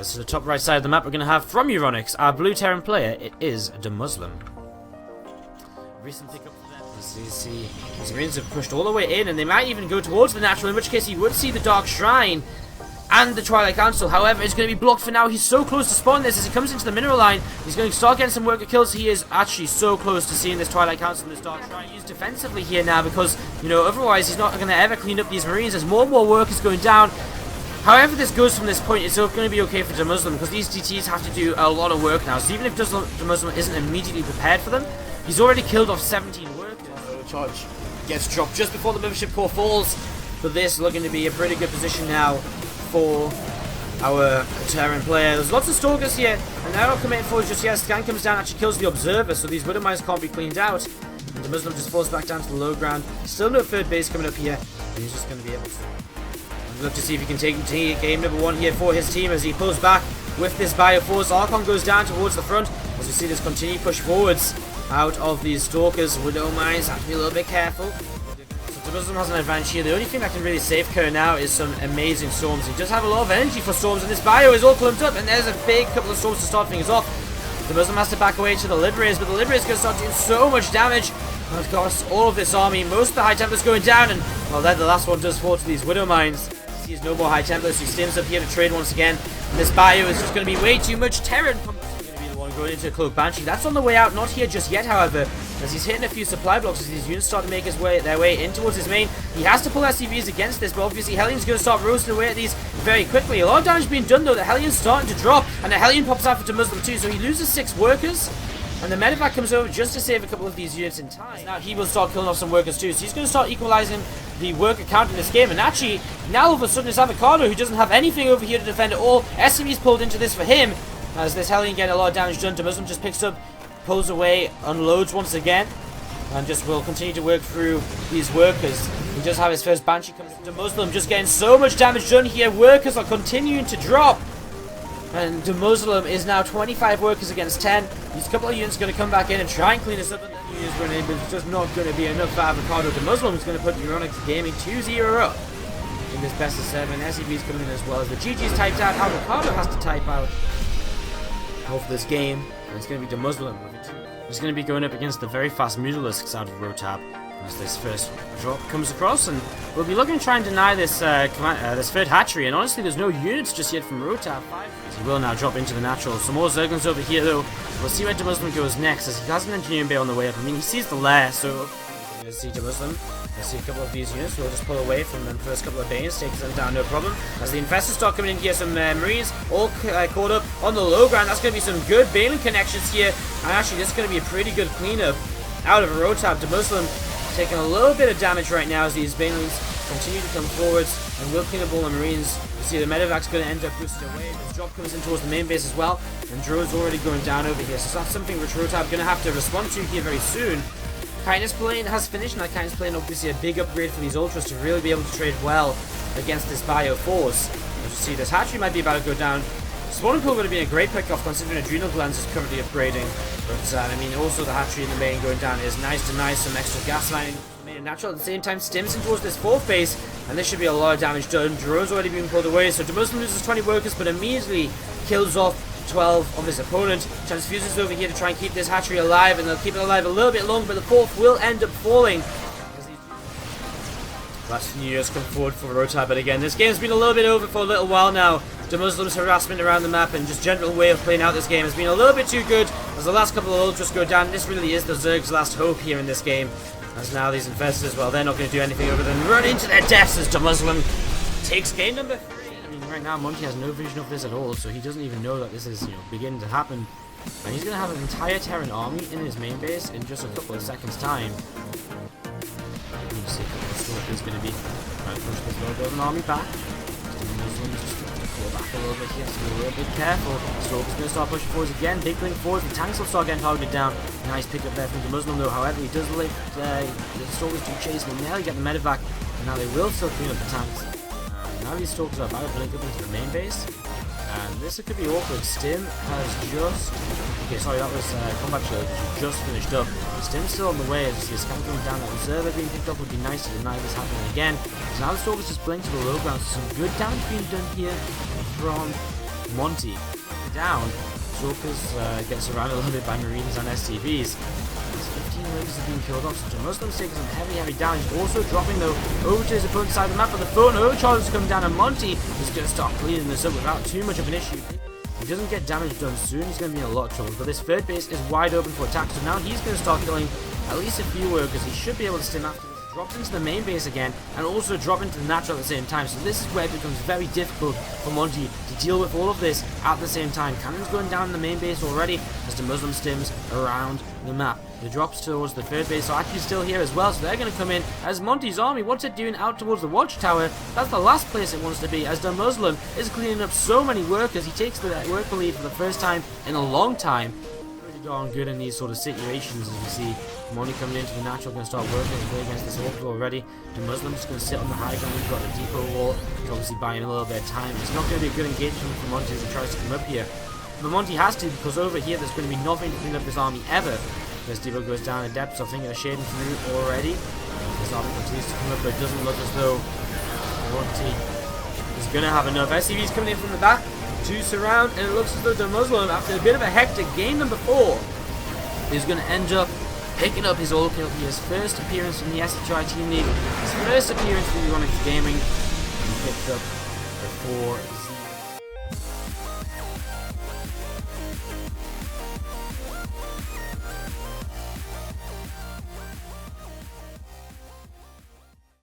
As to the top right side of the map, we're going to have from Euronics, our blue Terran player. It is DeMuslim. Recent pickup for them. As you see, the Marines have pushed all the way in, and they might even go towards the natural, in which case you would see the Dark Shrine and the Twilight Council. However, it's going to be blocked for now. He's so close to spawn this as he comes into the mineral line. He's going to start getting some worker kills. He is actually so close to seeing this Twilight Council and this Dark Shrine used defensively here now, because, you know, otherwise he's not going to ever clean up these Marines. There's more and more workers going down. However this goes from this point, it's going to be okay for DeMuslim, because these DTs have to do a lot of work now. So even if DeMuslim isn't immediately prepared for them, he's already killed off 17 workers. Charge gets dropped just before the mothership core falls. But this is looking to be a pretty good position now for our Terran player. There's lots of stalkers here, and they're not committing forward just yet. Scan comes down, actually kills the observer, so these widow mines can't be cleaned out. And DeMuslim just falls back down to the low ground. Still no third base coming up here, and he's just going to be able to. I'd love to see if he can take game number 1 here for his team as he pulls back with this Bioforce. Archon goes down towards the front as we see this continued push forwards out of these stalkers. Widow mines have to be a little bit careful. DeMuslim has an advantage here. The only thing that can really save Kerr now is some amazing storms. He does have a lot of energy for storms, and this bio is all clumped up, and there's a big couple of storms to start things off. DeMuslim has to back away to the Liberators, but the Liberators going to start doing so much damage across all of this army. Most of the High Templars going down, and well, then the last one does fall to these Widow Mines. He sees no more High Templars, so he stims up here to trade once again. And this bio is just going to be way too much. Terran going into a Cloak Banshee. That's on the way out, not here just yet, however, as he's hitting a few supply blocks as these units start to make their way in towards his main. He has to pull SCVs against this, but obviously Hellion's going to start roasting away at these very quickly. A lot of damage being done though. The Hellion's starting to drop, and the Hellion pops out for DeMuslim too, so he loses 6 workers, and the medevac comes over just to save a couple of these units in time. Now he will start killing off some workers too, so he's going to start equalizing the worker count in this game, and actually, now all of a sudden it's Avocado who doesn't have anything over here to defend at all. SCV's pulled into this for him. As this Hellion getting a lot of damage done, DeMuslim just picks up, pulls away, unloads once again, and just will continue to work through these workers. He does have his first Banshee coming. DeMuslim just getting so much damage done here. Workers are continuing to drop, and DeMuslim is now 25 workers against 10. These couple of units going to come back in and try and clean this up, and then units running in, but it's just not going to be enough for Avocado. DeMuslim is going to put Euronics Gaming 2-0 up in this best of 7. SCV's coming in as well as the GG's typed out. Avocado has to type out of this game, and it's going to be DeMuslim with it. He's going to be going up against the very fast Mutalisks out of Rotab as this first drop comes across, and we'll be looking to try and deny this this third hatchery, and honestly there's no units just yet from Rotab. He will now drop into the natural. Some more Zerglings over here though. We'll see where DeMuslim goes next, as he has an engineering bay on the way up. I mean, he sees the lair, so we'll see DeMuslim. We'll see a couple of these units. We'll just pull away from them first couple of bays, take them down, no problem. As the infestors start coming in here, some Marines all caught up on the low ground. That's going to be some good Balin connections here. And actually, this is going to be a pretty good cleanup out of a Rotab. DeMuslim taking a little bit of damage right now as these Balins continue to come forwards, and will clean up all the Marines. You see the medevac's going to end up boosted away. This drop comes in towards the main base as well, and drone's already going down over here. So that's something which Rotab going to have to respond to here very soon. Kindness Plane has finished, and that Kindness Plane obviously a big upgrade for these Ultras to really be able to trade well against this Bioforce. As you see, this hatchery might be about to go down. Spawning Pool would have been a great pickoff considering Adrenal Glands is currently upgrading. But I mean, also the hatchery in the main going down is nice to nice. Some extra gas lining made it natural. At the same time, stims in towards this 4th base, and this should be a lot of damage done. Drone's already been pulled away, so DeMuslim loses 20 workers, but immediately kills off 12 of his opponent. Transfuses over here to try and keep this hatchery alive, and they'll keep it alive a little bit longer, but the 4th will end up falling. Last few years come forward for Rotab, but again, this game's been a little bit over for a little while now. DeMuslim's harassment around the map and just general way of playing out this game has been a little bit too good, as the last couple of Ultras go down. This really is the Zerg's last hope here in this game, as now these infestors, well, they're not going to do anything other than run into their deaths as DeMuslim takes game number 3. Right now, Monty has no vision of this at all, so he doesn't even know that this is, you know, beginning to happen. And he's going to have an entire Terran army in his main base in just a couple of seconds' time. You see a couple of Stalkers going to be trying to push this little bit of an army back. DeMuslim's just going to pull back a little bit here, so be a little bit careful. Stalker's going to start pushing forwards again. Big blink forwards. The tanks will start getting targeted down. Nice pick up there from DeMuslim though. However, he does lift the Stalkers do chase him. Now he get the medevac, and now they will still clean up the tanks. Now these Stalkers are about to blink up into the main base, and this could be awkward. Stim has just... Okay, sorry, that was combat shield, which just finished up. Stim's still on the way, as you see a scan coming down. That observer being picked up would be nice to deny this happening again. So now the Stalkers just blink to the low ground, so some good damage being done here from Monty down. Zorkas get surrounded a little bit by Marines and SCVs. 15 Workers have been killed off, so DeMuslim's taking some heavy damage. Also dropping though over to his opponent's side of the map, but the phone overcharge is coming down, and Monty is going to start cleaning this up without too much of an issue. If he doesn't get damage done soon, he's going to be in a lot of trouble. But this third base is wide open for attack, so now he's going to start killing at least a few workers. He should be able to stim after this. Drops into the main base again, and also drop into the natural at the same time. So this is where it becomes very difficult for Monty to deal with all of this at the same time. Cannon's going down in the main base already as the Muslim stims around the map. The drops towards the third base are actually still here as well, so they're going to come in as Monty's army, what's it doing out towards the watchtower? That's the last place it wants to be, as the Muslim is cleaning up so many workers. He takes the worker lead for the first time in a long time. Pretty darn good in these sort of situations, as we see. Monty coming into the natural, going to start working his way against this orbital already. The Muslim's going to sit on the high ground. We've got the depot wall. He's obviously buying a little bit of time. It's not going to be a good engagement for Monty as he tries to come up here. But Monty has to, because over here there's going to be nothing to clean up this army ever. This depot goes down in depth, so I think they're shading through already. This army continues to come up, but it doesn't look as though Monty is going to have enough. SCV's coming in from the back to surround, and it looks as though the Muslim, after a bit of a hectic game number 4, is going to end up picking up his all kill here. His first appearance in the SC2ITL team league, his first appearance in the Onyx Gaming, and he picked up the 4Z.